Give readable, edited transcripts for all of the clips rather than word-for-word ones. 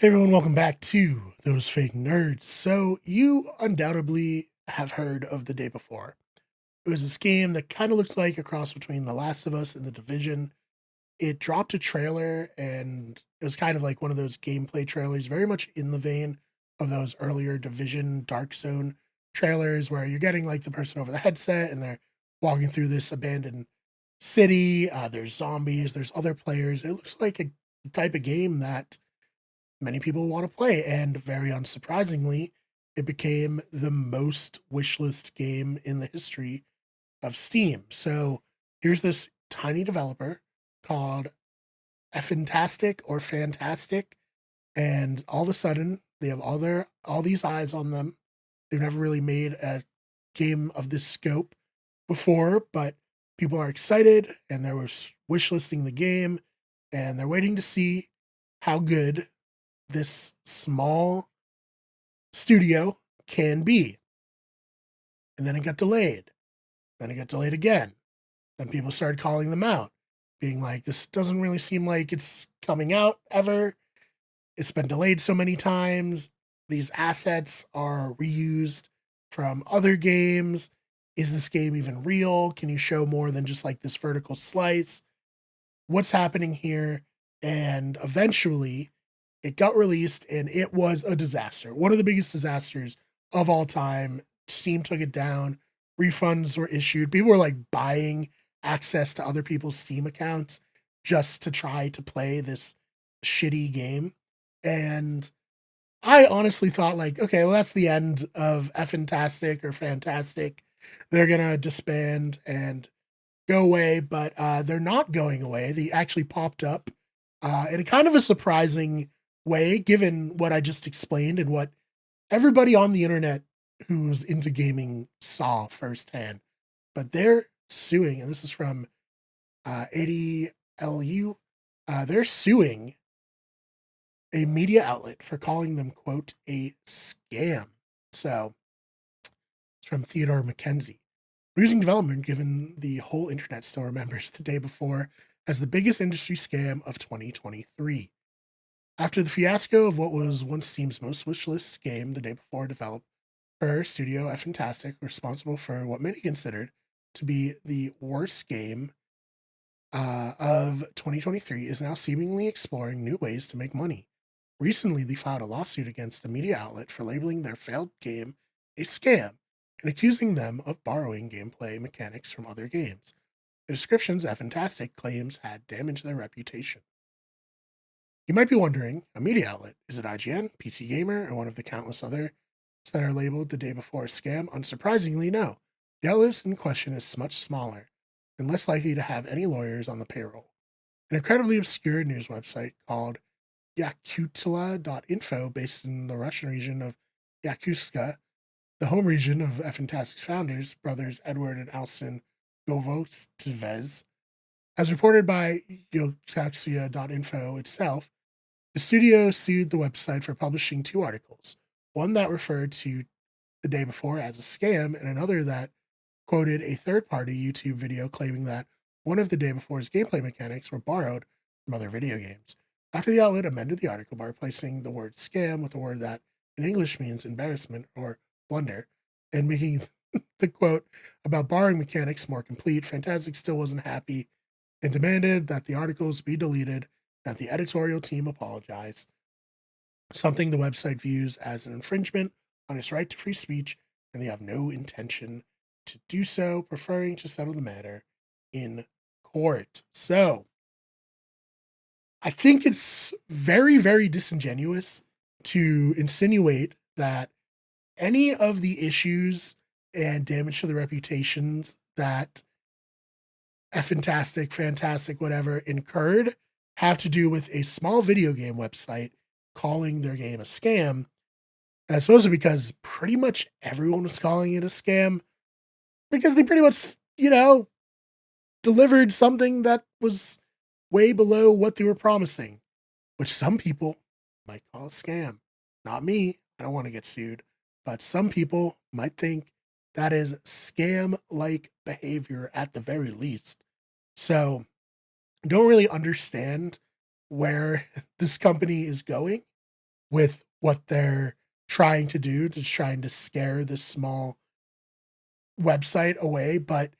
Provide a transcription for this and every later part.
Hey everyone, welcome back to Those Fake Nerds. So, you undoubtedly have heard of The Day Before. It was this game that kind of looks like a cross between The Last of Us and The Division. It dropped a trailer, and it was kind of like one of those gameplay trailers, very much in the vein of those earlier Division Dark Zone trailers, where you're getting like the person over the headset and they're walking through this abandoned city. There's zombies, there's other players. It looks like a type of game that many people want to play. And very unsurprisingly, it became the most wishlist game in the history of Steam. So here's this tiny developer called Fantastic or Fantastic, and all of a sudden they have all these eyes on them. They've never really made a game of this scope before, but people are excited and they're wishlisting the game, and they're waiting to see how good this small studio can be. And then it got delayed. Then it got delayed again. Then people started calling them out, being like, this doesn't really seem like it's coming out ever. It's been delayed so many times. These assets are reused from other games. Is this game even real? Can you show more than just like this vertical slice? What's happening here? And eventually it got released and it was a disaster. One of the biggest disasters of all time. Steam took it down. Refunds were issued. People were like buying access to other people's Steam accounts just to try to play this shitty game. And I honestly thought like, okay, well, that's the end of Fantastic or Fantastic. They're gonna disband and go away, but they're not going away. They actually popped up in a kind of a surprising way, given what I just explained and what everybody on the internet who's into gaming saw firsthand. But they're suing, and this is from ADLU. They're suing a media outlet for calling them, quote, a scam. So it's from Theodore McKenzie. Losing development, given the whole internet still remembers the day before as the biggest industry scam of 2023. After the fiasco of what was once Steam's most wishlist game, the day before, developer studio Fantastic, responsible for what many considered to be the worst game of 2023, is now seemingly exploring new ways to make money. Recently, they filed a lawsuit against a media outlet for labeling their failed game a scam and accusing them of borrowing gameplay mechanics from other games. The descriptions of Fantastic claims had damaged their reputation. You might be wondering, a media outlet, is it IGN, PC Gamer, or one of the countless others that are labeled the day before a scam? Unsurprisingly, no. The outlet in question is much smaller and less likely to have any lawyers on the payroll. An incredibly obscure news website called Yakutla.info, based in the Russian region of Yakutsk, the home region of Fantastic's founders, brothers Edward and Alston Govostvez. As reported by Yokaxia.info itself, the studio sued the website for publishing two articles, one that referred to the day before as a scam, and another that quoted a third-party YouTube video claiming that one of the day before's gameplay mechanics were borrowed from other video games. After the outlet amended the article by replacing the word scam with a word that in English means embarrassment or blunder, and making the quote about borrowing mechanics more complete, Fantastic still wasn't happy and demanded that the articles be deleted, that the editorial team apologize, something the website views as an infringement on its right to free speech, and they have no intention to do so, preferring to settle the matter in court. So I think it's very, very disingenuous to insinuate that any of the issues and damage to the reputations that Fantastic, whatever, incurred have to do with a small video game website calling their game a scam. And it's mostly because pretty much everyone was calling it a scam because they pretty much, delivered something that was way below what they were promising, which some people might call a scam. Not me. I don't want to get sued. But some people might think that is scam like behavior at the very least. So, don't really understand where this company is going. with what they're trying to do, just trying to scare this small website away. But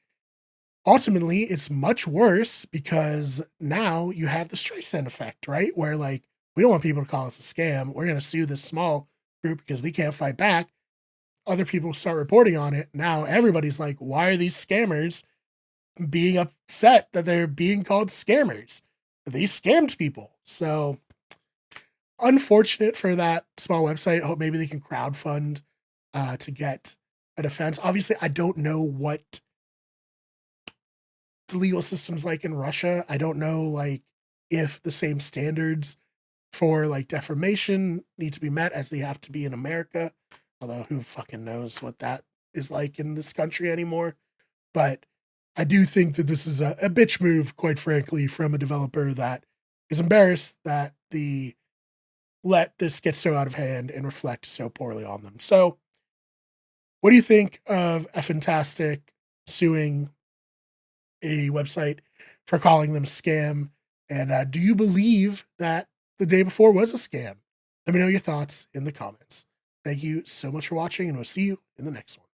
ultimately, it's much worse because now you have the Streisand effect, right? Where like we don't want people to call us a scam. We're going to sue this small group because they can't fight back. Other people start reporting on it. Now everybody's like, why are these scammers being upset that they're being called scammers? They scammed people. So unfortunate for that small website. I hope maybe they can crowdfund to get a defense. Obviously, I don't know what the legal system's like in Russia. I don't know like if the same standards for like defamation need to be met as they have to be in America. Although who fucking knows what that is like in this country anymore. But I do think that this is a bitch move, quite frankly, from a developer that is embarrassed that the let this get so out of hand and reflect so poorly on them. So, what do you think of a fantastic suing a website for calling them a scam? And do you believe that the day before was a scam? Let me know your thoughts in the comments. Thank you so much for watching, and we'll see you in the next one.